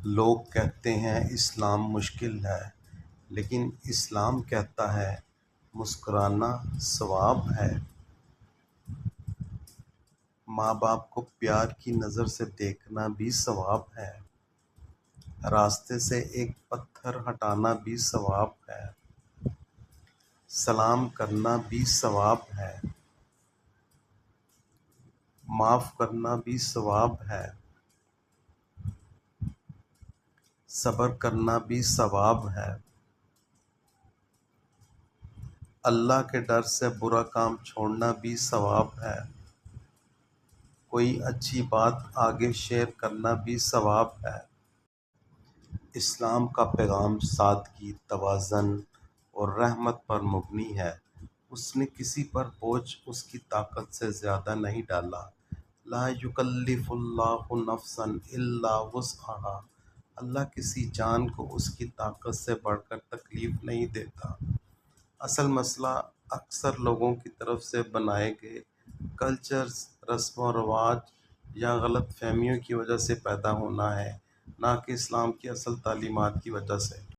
لوگ کہتے ہیں اسلام مشکل ہے، لیکن اسلام کہتا ہے مسکرانا ثواب ہے۔ ماں باپ کو پیار کی نظر سے دیکھنا بھی ثواب ہے۔ راستے سے ایک پتھر ہٹانا بھی ثواب ہے۔ سلام کرنا بھی ثواب ہے۔ معاف کرنا بھی ثواب ہے۔ صبر کرنا بھی ثواب ہے۔ اللہ کے ڈر سے برا کام چھوڑنا بھی ثواب ہے۔ کوئی اچھی بات آگے شیئر کرنا بھی ثواب ہے۔ اسلام کا پیغام سادگی، توازن اور رحمت پر مبنی ہے۔ اس نے کسی پر بوجھ اس کی طاقت سے زیادہ نہیں ڈالا۔ لا یکلف اللہ نفسا الا وسعہا۔ اللہ کسی جان کو اس کی طاقت سے بڑھ کر تکلیف نہیں دیتا۔ اصل مسئلہ اکثر لوگوں کی طرف سے بنائے گئے کلچرز، رسم و رواج یا غلط فہمیوں کی وجہ سے پیدا ہونا ہے، نہ کہ اسلام کی اصل تعلیمات کی وجہ سے۔